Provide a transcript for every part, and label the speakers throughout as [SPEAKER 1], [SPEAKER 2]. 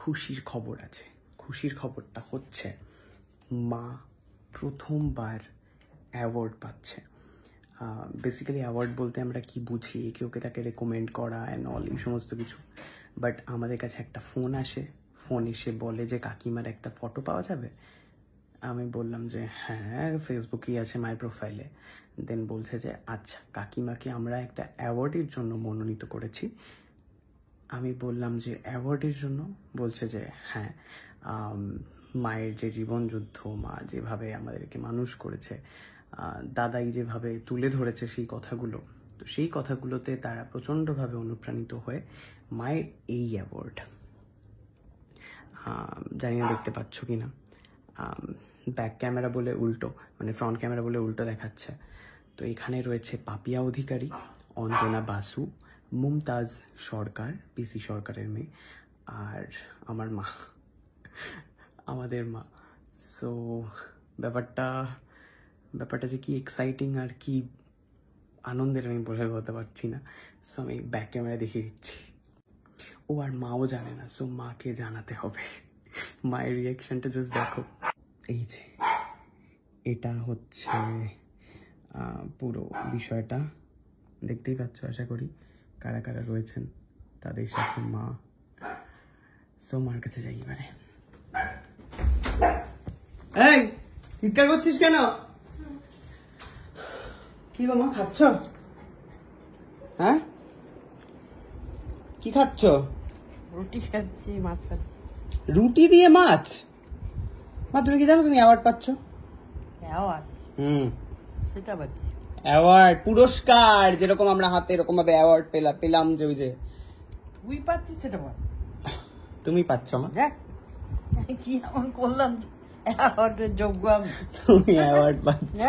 [SPEAKER 1] খুশির খবর আছে। খুশির খবরটা হচ্ছে মা প্রথমবার অ্যাওয়ার্ড পাচ্ছে। বেসিক্যালি অ্যাওয়ার্ড বলতে আমরা কি বুঝি, কেউ তাকে রেকমেন্ড করা অ্যান্ড অল এই সমস্ত কিছু। বাট আমাদের কাছে একটা ফোন আসে, ফোন এসে বলে যে কাকিমার একটা ফটো পাওয়া যাবে। আমি বললাম যে হ্যাঁ, ফেসবুকেই আছে মাই প্রোফাইলে। দেন বলছে যে আচ্ছা, কাকিমাকে আমরা একটা অ্যাওয়ার্ডের জন্য মনোনীত করেছি। আমি বললাম যে অ্যাওয়ার্ডের জন্য? বলছে যে হ্যাঁ, মায়ের যে জীবনযুদ্ধ, মা যেভাবে আমাদেরকে মানুষ করেছে, দাদাই যেভাবে তুলে ধরেছে সেই কথাগুলো, তো সেই কথাগুলোতে তারা প্রচণ্ডভাবে অনুপ্রাণিত হয়ে মায়ের এই অ্যাওয়ার্ড, জানি না দেখতে পাচ্ছ কি না, ব্যাক ক্যামেরা বলে উল্টো, মানে ফ্রন্ট ক্যামেরা বলে উল্টো দেখাচ্ছে। তো এখানে রয়েছে পাপিয়া অধিকারী, অঞ্জনা বাসু, মুমতাজ সরকার, পিসি সরকারের মেয়ে, আর আমার মা, আমাদের মা। সো ব্যাপারটা যে কি এক্সাইটিং আর কি আনন্দের আমি বলে বলতে পারছি না। সো আমি ব্যাক ক্যামেরা দেখিয়ে দিচ্ছি। ও আর মাও জানে না, সো মাকে জানাতে হবে। মায়ের রিয়াকশনটা জাস্ট দেখো। এই যে এটা হচ্ছে পুরো বিষয়টা, দেখতেই পাচ্ছ আশা করি কারা কারা রয়েছেন তাদের সাথে মা। সো মার কাছে যাই এবারে। এই চিৎকার করছিস কেন? কি গো মা, খাচ্ছ? হ্যাঁ, কি খাচ্ছ?
[SPEAKER 2] রুটি খাচ্ছি, মাছ খাচ্ছি।
[SPEAKER 1] রুটি দিয়ে মাছ? মা তুমি কি জানো তুমি অ্যাওয়ার্ড পাচ্ছ?
[SPEAKER 2] অ্যাওয়ার্ড? সেটা বাকি
[SPEAKER 1] অ্যাওয়ার্ড, পুরস্কার, যেরকম আমরা হাতে এরকম ভাবে অ্যাওয়ার্ড পেলাম, যে ওই যে
[SPEAKER 2] তুই পাচ্ছিস সেটা বল।
[SPEAKER 1] তুমি পাচ্ছ মা?
[SPEAKER 2] দেখ কি এমন করলাম অ্যাওয়ার্ডের যোগ্য আমি?
[SPEAKER 1] তুমি অ্যাওয়ার্ড পাচ্ছ।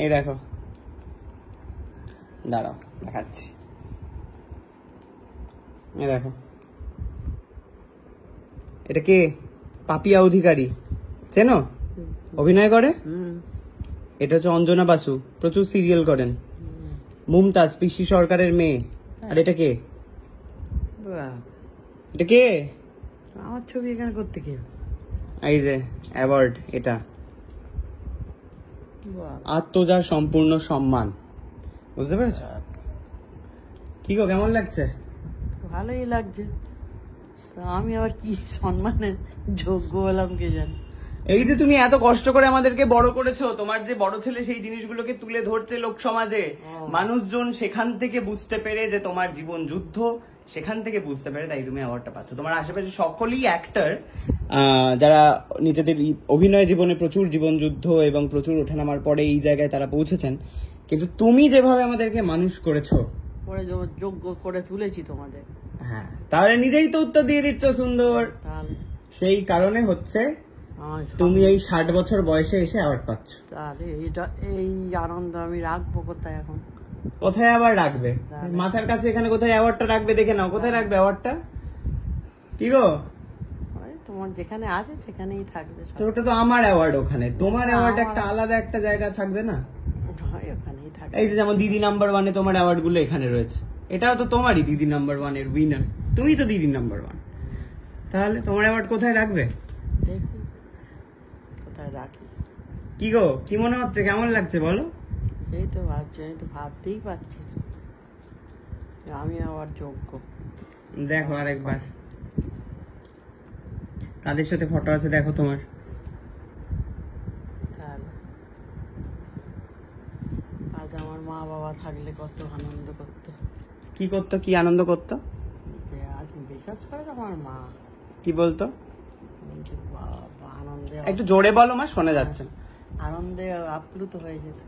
[SPEAKER 1] এই দেখো, দাঁড়াও দেখাচ্ছি। এই দেখো, এটা কে? পাপিয়া অধিকারী, চেনো? অভিনয় করে। এটা হচ্ছে অঞ্জনা বাসু, প্রচুর সিরিয়াল করেন। মুমতাজ পিসি সরকারের মেয়ে। আর এটা কে? এটা কে?
[SPEAKER 2] আমার ছবি এখানে করতে কে?
[SPEAKER 1] এই যে অ্যাওয়ার্ড, এটা আত্মযার সম্পূর্ণ সম্মান। বুঝতে পেরেছ? কি গো, কেমন লাগছে?
[SPEAKER 2] ভালোই লাগছে। আমি আবার কি সম্মানের যোগ্য হলাম কে জানি।
[SPEAKER 1] এই যে তুমি এত কষ্ট করে আমাদেরকে বড় করেছো, তোমার যে বড় ছেলে সেই জিনিসগুলোকে তুলে ধরছে লোক সমাজে, মানুষজন সেখান থেকে বুঝতে পেরে যে তোমার জীবন যুদ্ধ, সেখান থেকে বুঝতে পেরে তাই তুমি অ্যাওয়ার্ডটা পাচ্ছ। তোমার আশেপাশে সকলেই অ্যাক্টর, যারা নিজেদের অভিনয় জীবনে প্রচুর জীবন যুদ্ধ এবং প্রচুর ওঠানামার পরে এই জায়গায় তারা পৌঁছেছেন, কিন্তু তুমি যেভাবে আমাদেরকে মানুষ করেছো,
[SPEAKER 2] যোগ্য করে তুলেছি তোমাদের।
[SPEAKER 1] হ্যাঁ, তাহলে নিজেই তো উত্তর দিয়ে দিচ্ছ সুন্দর। সেই কারণে হচ্ছে তুমি এই 60 বছর বয়সে এসে অ্যাওয়ার্ড পাচ্ছ।
[SPEAKER 2] তাহলে এই আনন্দ আমি রাখবো কোথায় এখন?
[SPEAKER 1] কোথায় আবার রাখবে? মাথার কাছে এখানে কোথায় অ্যাওয়ার্ডটা রাখবে দেখে নাও। কোথায় রাখবে অ্যাওয়ার্ডটা? কি গো,
[SPEAKER 2] তোমার যেখানে আছে সেখানেই থাকবে।
[SPEAKER 1] তো ওটা তো আমার অ্যাওয়ার্ড, ওখানে তোমার অ্যাওয়ার্ড একটা আলাদা একটা জায়গা থাকবে না?
[SPEAKER 2] ওখানেই থাকবে।
[SPEAKER 1] এই যে যেমন দিদি নাম্বার 1-এ তোমার অ্যাওয়ার্ড গুলো এখানে রয়েছে, এটাও তো তোমারই দিদি নাম্বার 1 এর উইনার, তুমি তো দিদি নাম্বার 1। তাহলে তোমার অ্যাওয়ার্ড কোথায় রাখবে?
[SPEAKER 2] দেখি কোথায় রাখি।
[SPEAKER 1] কি গো, কি মনে হচ্ছে, কেমন লাগছে বলো?
[SPEAKER 2] সেই তো ভাবছি, আমি তো ভাবতেই পারছি আমি আবার যোগ্য।
[SPEAKER 1] দেখো আরেকবার কাদের সাথে ফটো আছে দেখো তোমার।
[SPEAKER 2] আজ আমার মা বাবা থাকলে কত আনন্দ করতো।
[SPEAKER 1] কি করতো? কি আনন্দ করতো?
[SPEAKER 2] যে আজ বিশ্বাস করে আমার মা
[SPEAKER 1] কি বলতো?
[SPEAKER 2] আনন্দে,
[SPEAKER 1] একটু জোরে বলো মা, শোনা যাচ্ছে।
[SPEAKER 2] আনন্দে আপ্লুত হয়ে যেত।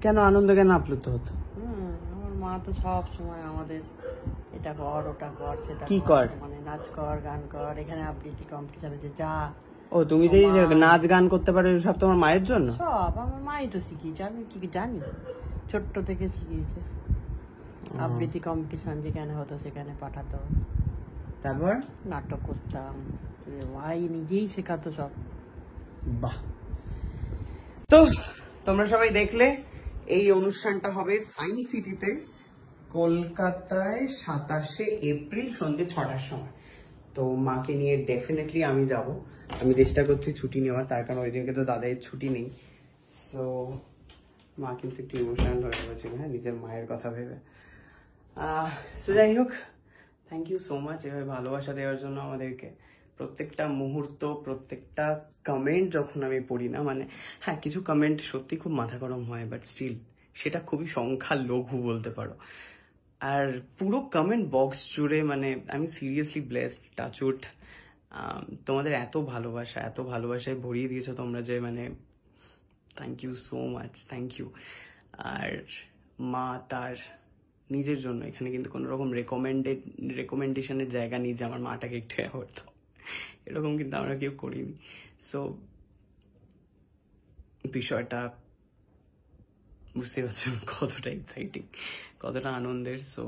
[SPEAKER 1] কেন আনন্দ, কেন আপ্লুত হতো?
[SPEAKER 2] আমার মা তো সব সময় আমাদের এটা কর ওটা কর সেটা
[SPEAKER 1] কি কর,
[SPEAKER 2] মানে নাচ কর গান কর, এখানে আবৃত্তি কম্পিটিশন আছে যা।
[SPEAKER 1] ও তুমি যে নাচ গান করতে পারো সব তোমার মায়ের জন্য?
[SPEAKER 2] সব আমার মাই তো শিখিয়েছে, আমি কি জানি, ছোট্ট থেকে শিখিয়েছে। আবৃত্তি কম্পিটিশন যেখানে হতো সেখানে পাঠাতো,
[SPEAKER 1] তারপর
[SPEAKER 2] নাটক করতাম, ভাই নিজেই শেখাতো সব।
[SPEAKER 1] বাহ। তো তোমরা সবাই দেখলে এই অনুষ্ঠানটা হবে সায়েন্স সিটিতে কলকাতায় 27শে এপ্রিল সন্ধ্যে 6টার সময়। তো মাকে নিয়ে ডেফিনেটলি আমি যাব। আমি চেষ্টা করছি ছুটি নেওয়ার, তার কারণ ওই দিনকে তো দাদার ছুটি নেই। সো মা কিন্তু একটু ইমোশনাল হয়ে গেছিল, হ্যাঁ, নিজের মায়ের কথা ভেবে। সো যাই হোক, থ্যাংক ইউ সো মাচ এভাবে ভালোবাসা দেওয়ার জন্য আমাদেরকে। প্রত্যেকটা মুহূর্ত, প্রত্যেকটা কমেন্ট যখন আমি পড়ি না, মানে হ্যাঁ কিছু কমেন্ট সত্যি খুব মাথা গরম হয়, বাট স্টিল সেটা খুবই সংখ্যালঘু বলতে পারো। আর পুরো কমেন্ট বক্স জুড়ে মানে আমি সিরিয়াসলি ব্লেসড, টাচউড। তোমাদের এত ভালোবাসায় ভরিয়ে দিয়েছো তোমরা, যে মানে thank you so much, thank you. আর মা তার নিজের জন্য এখানে কিন্তু কোনো রকম রেকমেন্ডেশনের জায়গা নেই যে আমার মাটাকে একটু অ্যাওয়ার্ড দাও, এরকম কিন্তু আমরা কেউ করিনি। সো বিষয়টা বুঝতে পারছো কতটা এক্সাইটিং, কতটা আনন্দের। সো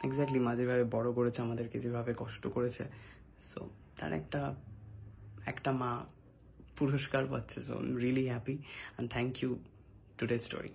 [SPEAKER 1] এক্স্যাক্টলি মা যেভাবে বড় করেছে আমাদেরকে, যেভাবে কষ্ট করেছে, সো তার একটা মা পুরস্কার পাচ্ছে। So I am really happy and thank you today story.